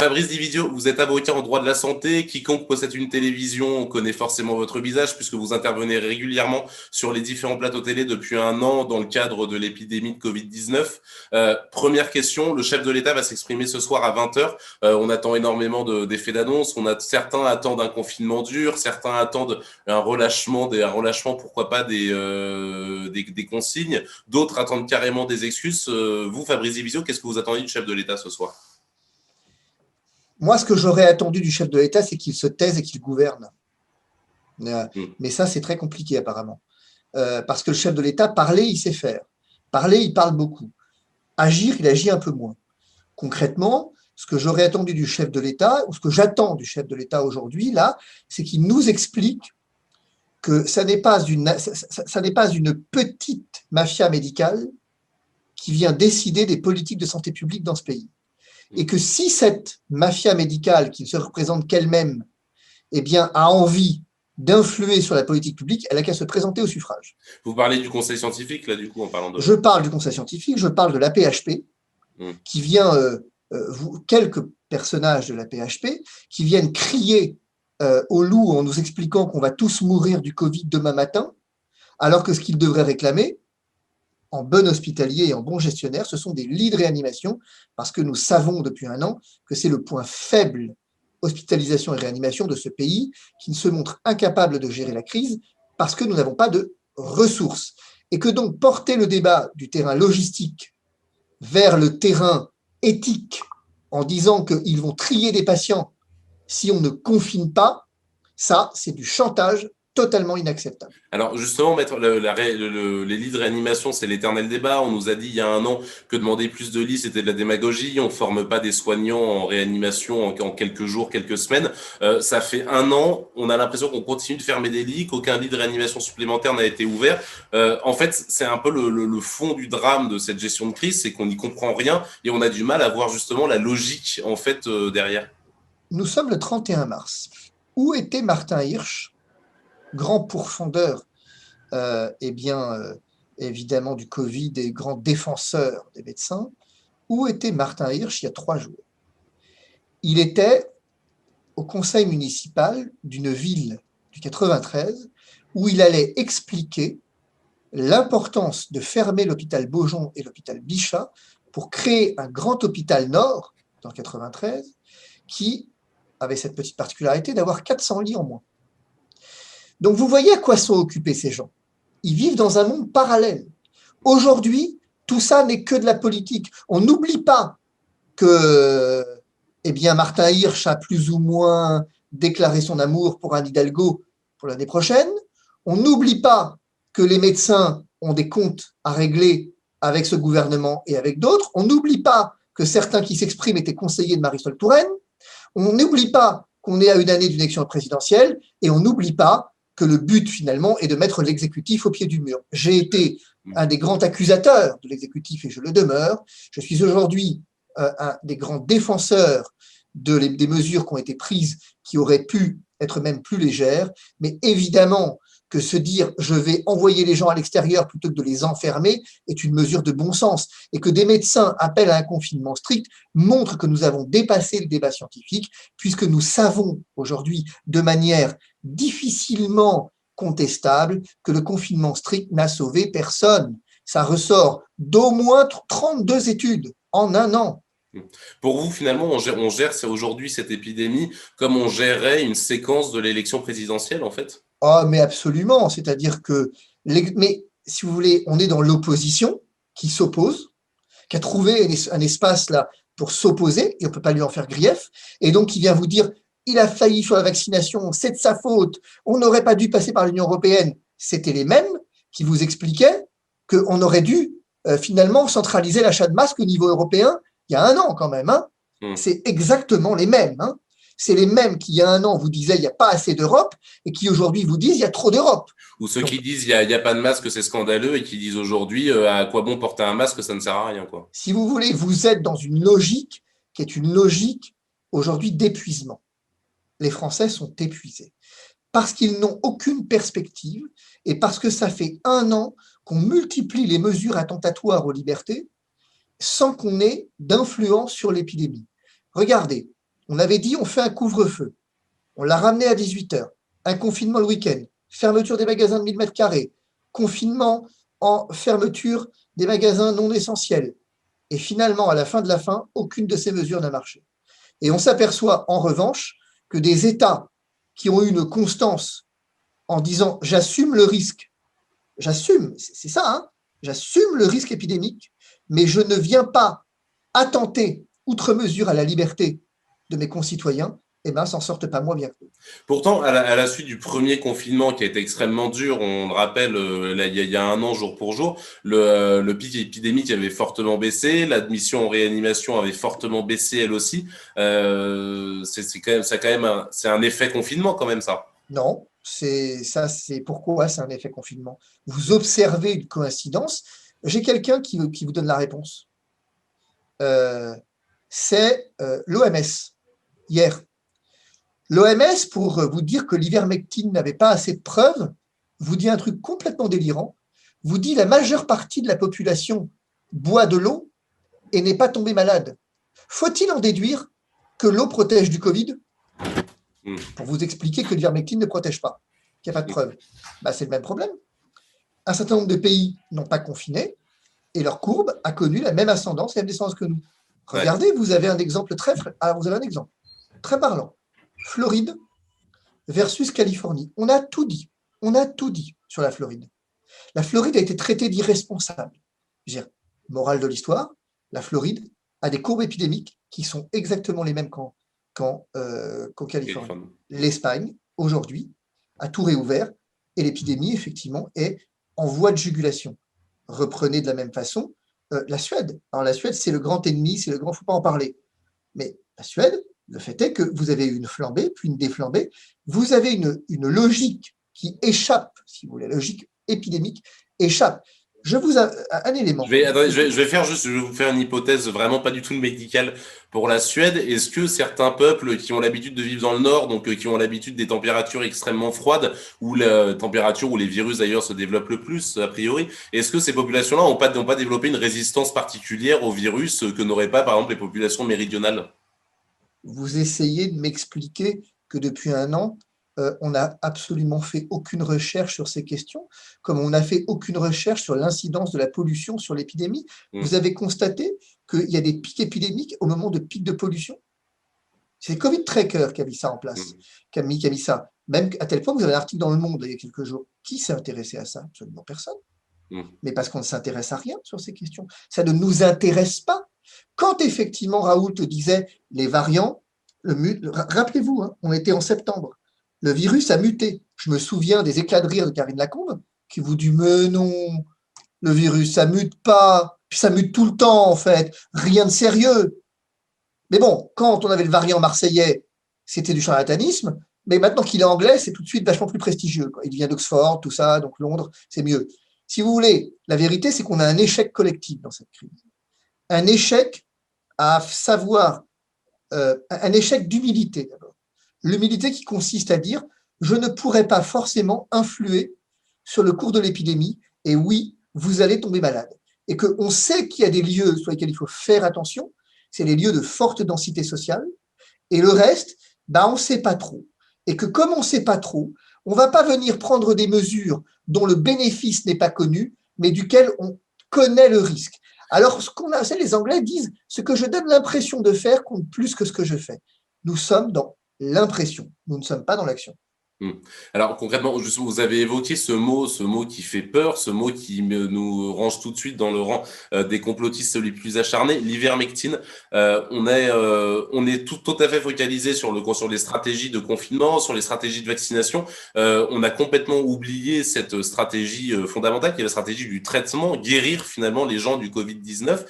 Fabrice Divisio, vous êtes avocat en droit de la santé. Quiconque possède une télévision connaît forcément votre visage puisque vous intervenez régulièrement sur les différents plateaux télé depuis un an dans le cadre de l'épidémie de Covid-19. Première question, le chef de l'État va s'exprimer ce soir à 20h. On attend énormément d'effets d'annonce. Certains attendent un confinement dur, certains attendent un relâchement, pourquoi pas des consignes. D'autres attendent carrément des excuses. Vous, Fabrice Divisio, qu'est-ce que vous attendez du chef de l'État ce soir? Moi, ce que j'aurais attendu du chef de l'État, c'est qu'il se taise et qu'il gouverne. Mm. Mais ça, c'est très compliqué apparemment. Parce que le chef de l'État, parler, il sait faire. Parler, il parle beaucoup. Agir, il agit un peu moins. Concrètement, ce que j'aurais attendu du chef de l'État, ou ce que j'attends du chef de l'État aujourd'hui, là, c'est qu'il nous explique que ça n'est pas une petite mafia médicale qui vient décider des politiques de santé publique dans ce pays. Et que si cette mafia médicale, qui ne se représente qu'elle-même, eh bien, a envie d'influer sur la politique publique, elle n'a qu'à se présenter au suffrage. Vous parlez du conseil scientifique, là, du coup, en parlant de... Je parle du conseil scientifique, je parle de la PHP, qui vient, quelques personnages de la PHP, qui viennent crier au loup en nous expliquant qu'on va tous mourir du Covid demain matin, alors que ce qu'ils devraient réclamer, en bon hospitalier et en bon gestionnaire, ce sont des lits de réanimation, parce que nous savons depuis un an que c'est le point faible, hospitalisation et réanimation, de ce pays, qui ne se montre incapable de gérer la crise, parce que nous n'avons pas de ressources. Et que donc porter le débat du terrain logistique vers le terrain éthique, en disant qu'ils vont trier des patients si on ne confine pas, ça, c'est du chantage totalement inacceptable. Alors justement, mettre les lits de réanimation, c'est l'éternel débat. On nous a dit il y a un an que demander plus de lits, c'était de la démagogie. On forme pas des soignants en réanimation en quelques jours, quelques semaines. Ça fait un an, on a l'impression qu'on continue de fermer des lits, qu'aucun lit de réanimation supplémentaire n'a été ouvert. En fait, c'est un peu le fond du drame de cette gestion de crise, c'est qu'on n'y comprend rien et on a du mal à voir justement la logique en fait derrière. Nous sommes le 31 mars. Où était Martin Hirsch, grand pourfendeur, évidemment du Covid et grand défenseur des médecins? Où était Martin Hirsch il y a 3 jours? Il était au conseil municipal d'une ville du 93 où il allait expliquer l'importance de fermer l'hôpital Beaujon et l'hôpital Bichat pour créer un grand hôpital nord dans le 93 qui avait cette petite particularité d'avoir 400 lits en moins. Donc vous voyez à quoi sont occupés ces gens. Ils vivent dans un monde parallèle. Aujourd'hui, tout ça n'est que de la politique. On n'oublie pas que Martin Hirsch a plus ou moins déclaré son amour pour Anne Hidalgo pour l'année prochaine. On n'oublie pas que les médecins ont des comptes à régler avec ce gouvernement et avec d'autres. On n'oublie pas que certains qui s'expriment étaient conseillers de Marisol Touraine. On n'oublie pas qu'on est à une année d'une élection présidentielle et on n'oublie pas que le but finalement est de mettre l'exécutif au pied du mur. J'ai été un des grands accusateurs de l'exécutif et je le demeure. Je suis aujourd'hui un des grands défenseurs des mesures qui ont été prises, qui auraient pu être même plus légères, mais évidemment que se dire je vais envoyer les gens à l'extérieur plutôt que de les enfermer est une mesure de bon sens. Et que des médecins appellent à un confinement strict montre que nous avons dépassé le débat scientifique, puisque nous savons aujourd'hui de manière difficilement contestable que le confinement strict n'a sauvé personne. Ça ressort d'au moins 32 études en un an. Pour vous, finalement, on gère aujourd'hui cette épidémie comme on gérerait une séquence de l'élection présidentielle, en fait? Ah, mais absolument. C'est-à-dire que, mais si vous voulez, on est dans l'opposition qui s'oppose, qui a trouvé un espace là pour s'opposer, et on ne peut pas lui en faire grief, et donc il vient vous dire il a failli sur la vaccination, c'est de sa faute, on n'aurait pas dû passer par l'Union européenne. C'était les mêmes qui vous expliquaient qu'on aurait dû finalement centraliser l'achat de masques au niveau européen il y a un an quand même. Hein. C'est exactement les mêmes. Hein. C'est les mêmes qui, il y a un an, vous disaient il n'y a pas assez d'Europe et qui aujourd'hui vous disent il y a trop d'Europe. Ou ceux qui disent il y a pas de masque, c'est scandaleux, et qui disent aujourd'hui à quoi bon porter un masque, ça ne sert à rien, quoi. Si vous voulez, vous êtes dans une logique qui est une logique aujourd'hui d'épuisement. Les Français sont épuisés parce qu'ils n'ont aucune perspective et parce que ça fait un an qu'on multiplie les mesures attentatoires aux libertés sans qu'on ait d'influence sur l'épidémie. Regardez, On avait dit on fait un couvre-feu. On l'a ramené à 18h. Un confinement le week-end. Fermeture des magasins de 1000 mètres carrés. Confinement en fermeture des magasins non essentiels. Et finalement, à la fin de la fin, aucune de ces mesures n'a marché. Et on s'aperçoit en revanche que des États qui ont eu une constance en disant j'assume le risque, j'assume, c'est ça, hein, j'assume le risque épidémique, mais je ne viens pas attenter outre mesure à la liberté de mes concitoyens, eh ben, s'en sortent pas moins bien que nous. Pourtant, à la suite du premier confinement qui a été extrêmement dur, on le rappelle, là, il y a un an, jour pour jour, le pic épidémique avait fortement baissé, l'admission en réanimation avait fortement baissé elle aussi. C'est quand même, c'est un effet confinement quand même ça. Non, c'est pourquoi c'est un effet confinement. Vous observez une coïncidence. J'ai quelqu'un qui vous donne la réponse. C'est l'OMS, hier. L'OMS, pour vous dire que l'ivermectine n'avait pas assez de preuves, vous dit un truc complètement délirant. Vous dit la majeure partie de la population boit de l'eau et n'est pas tombée malade. Faut-il en déduire que l'eau protège du Covid? Pour vous expliquer que l'ivermectine ne protège pas, qu'il n'y a pas de preuves. Bah, c'est le même problème. Un certain nombre de pays n'ont pas confiné et leur courbe a connu la même ascendance et la même descendance que nous. Regardez, vous avez un exemple vous avez un exemple très parlant. Floride versus Californie. On a tout dit. On a tout dit sur la Floride. La Floride a été traitée d'irresponsable. Morale de l'histoire, la Floride a des courbes épidémiques qui sont exactement les mêmes qu'en Californie. L'Espagne, aujourd'hui, a tout réouvert et l'épidémie, effectivement, est en voie de jugulation. Reprenez de la même façon la Suède. Alors, la Suède, c'est le grand ennemi, c'est le grand, il ne faut pas en parler. Mais la Suède, le fait est que vous avez une flambée, puis une déflambée. Vous avez une logique qui échappe, si vous voulez, la logique épidémique échappe. Je vous un élément. Je vais vous faire une hypothèse vraiment pas du tout médicale pour la Suède. Est-ce que certains peuples qui ont l'habitude de vivre dans le nord, donc qui ont l'habitude des températures extrêmement froides, ou la température où les virus d'ailleurs se développent le plus, a priori, est-ce que ces populations-là n'ont pas développé une résistance particulière au virus que n'auraient pas, par exemple, les populations méridionales? Vous essayez de m'expliquer que depuis un an, on n'a absolument fait aucune recherche sur ces questions, comme on n'a fait aucune recherche sur l'incidence de la pollution sur l'épidémie. Vous avez constaté qu'il y a des pics épidémiques au moment de pics de pollution. C'est Covid Tracker qui a mis ça en place, qui a mis ça. Même à tel point que vous avez un article dans Le Monde il y a quelques jours. Qui s'est intéressé à ça? Absolument personne. Mais parce qu'on ne s'intéresse à rien sur ces questions. Ça ne nous intéresse pas. Quand effectivement Raoult disait les variants, rappelez-vous, hein, on était en septembre, le virus a muté. Je me souviens des éclats de rire de Karine Lacombe qui vous dit mais non, le virus ça mute pas, puis ça mute tout le temps en fait, rien de sérieux. Mais bon, quand on avait le variant marseillais, c'était du charlatanisme, mais maintenant qu'il est anglais, c'est tout de suite vachement plus prestigieux, quoi. Il vient d'Oxford, tout ça, donc Londres, c'est mieux. Si vous voulez, la vérité, c'est qu'on a un échec collectif dans cette crise. Un échec à savoir, un échec d'humilité d'abord. L'humilité qui consiste à dire je ne pourrais pas forcément influer sur le cours de l'épidémie, et oui, vous allez tomber malade. Et qu'on sait qu'il y a des lieux sur lesquels il faut faire attention, c'est les lieux de forte densité sociale, et le reste, on ne sait pas trop. Et que comme on ne sait pas trop, on ne va pas venir prendre des mesures dont le bénéfice n'est pas connu, mais duquel on connaît le risque. Alors, les Anglais disent ce que je donne l'impression de faire compte plus que ce que je fais. Nous sommes dans l'impression, nous ne sommes pas dans l'action. Alors concrètement, vous avez évoqué ce mot qui fait peur, ce mot qui nous range tout de suite dans le rang des complotistes les plus acharnés, l'ivermectine. On est tout à fait focalisé sur les stratégies de confinement, sur les stratégies de vaccination. On a complètement oublié cette stratégie fondamentale qui est la stratégie du traitement, guérir finalement les gens du Covid-19.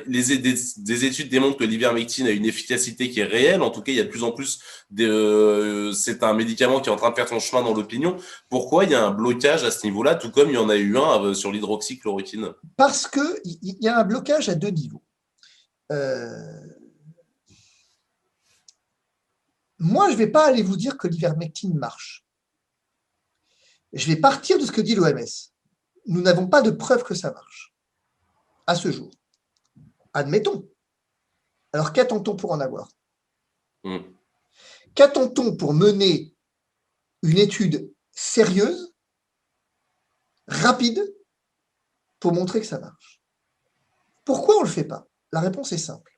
Des études démontrent que l'ivermectine a une efficacité qui est réelle. En tout cas, il y a de plus en plus c'est un médicament qui est en train de faire son chemin dans l'opinion. Pourquoi il y a un blocage à ce niveau-là, tout comme il y en a eu un sur l'hydroxychloroquine? Parce qu'il y a un blocage à deux niveaux. Moi, je ne vais pas aller vous dire que l'ivermectine marche. Je vais partir de ce que dit l'OMS. Nous n'avons pas de preuve que ça marche, à ce jour. Admettons. Alors, qu'attend-on pour en avoir? Mm. Qu'attend-on pour mener une étude sérieuse, rapide, pour montrer que ça marche? Pourquoi on ne le fait pas? La réponse est simple.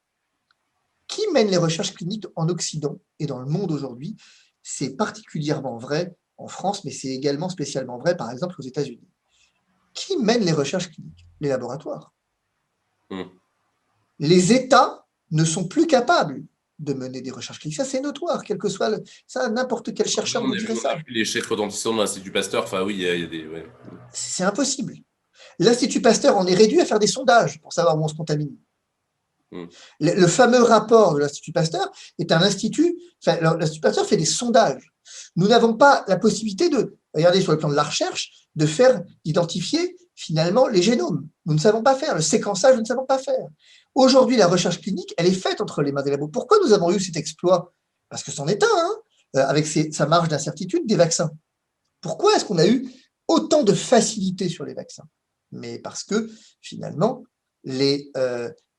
Qui mène les recherches cliniques en Occident et dans le monde aujourd'hui? C'est particulièrement vrai en France, mais c'est également spécialement vrai, par exemple, aux États-Unis. Qui mène les recherches cliniques? Les laboratoires. Mm. Les États ne sont plus capables de mener des recherches cliniques. Ça, c'est notoire, quel que soit ça, n'importe quel chercheur On vous a dirait vu, on a ça. vu l'échec retentissant de l'Institut Pasteur. Enfin, oui, il y a des. Ouais. C'est impossible. L'Institut Pasteur en est réduit à faire des sondages pour savoir où on se contamine. Mm. Le fameux rapport de l'Institut Pasteur est un institut, enfin, l'Institut Pasteur fait des sondages. Nous n'avons pas la possibilité de, regardez sur le plan de la recherche, d'identifier finalement les génomes. Nous ne savons pas faire. Le séquençage, nous ne savons pas faire. Aujourd'hui, la recherche clinique, elle est faite entre les mains des labos. Pourquoi nous avons eu cet exploit? Parce que c'en est un, hein, avec sa marge d'incertitude des vaccins. Pourquoi est-ce qu'on a eu autant de facilité sur les vaccins? Mais parce que finalement, les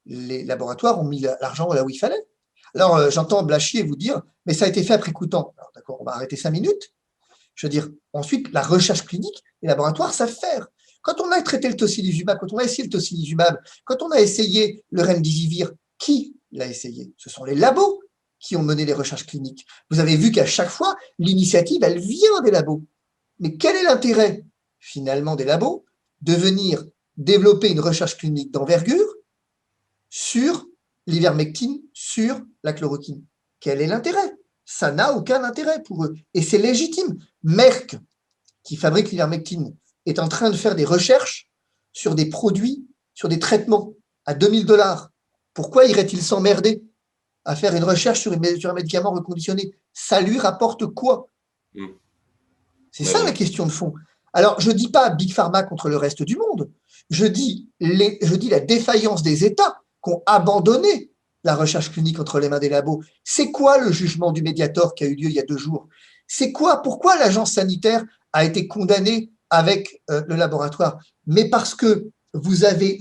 laboratoires ont mis l'argent là où il fallait. Alors, j'entends Blachier vous dire, mais ça a été fait après coup de temps. Alors, d'accord, on va arrêter 5 minutes. Je veux dire, ensuite, la recherche clinique, les laboratoires savent faire. Quand on a traité le tocilizumab, quand on a essayé le tocilizumab, quand on a essayé le remdesivir, qui l'a essayé? Ce sont les labos qui ont mené les recherches cliniques. Vous avez vu qu'à chaque fois, l'initiative, elle vient des labos. Mais quel est l'intérêt, finalement, des labos de venir développer une recherche clinique d'envergure sur l'ivermectine, sur la chloroquine? Quel est l'intérêt? Ça n'a aucun intérêt pour eux. Et c'est légitime. Merck, qui fabrique l'ivermectine, est en train de faire des recherches sur des produits, sur des traitements à 2000 $. Pourquoi irait-il s'emmerder à faire une recherche sur un médicament reconditionné? Ça lui rapporte quoi? Mm. C'est ça la question de fond. Alors, je ne dis pas Big Pharma contre le reste du monde. Je dis la défaillance des États qui ont abandonné la recherche clinique entre les mains des labos. C'est quoi le jugement du Mediator qui a eu lieu il y a 2 jours? C'est quoi? Pourquoi l'agence sanitaire a été condamnée avec le laboratoire? Mais parce que vous avez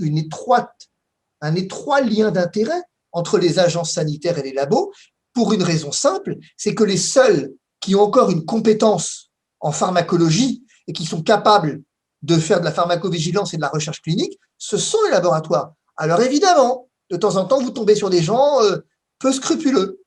un étroit lien d'intérêt entre les agences sanitaires et les labos pour une raison simple, c'est que les seuls qui ont encore une compétence en pharmacologie et qui sont capables de faire de la pharmacovigilance et de la recherche clinique, ce sont les laboratoires. Alors évidemment, de temps en temps, vous tombez sur des gens peu scrupuleux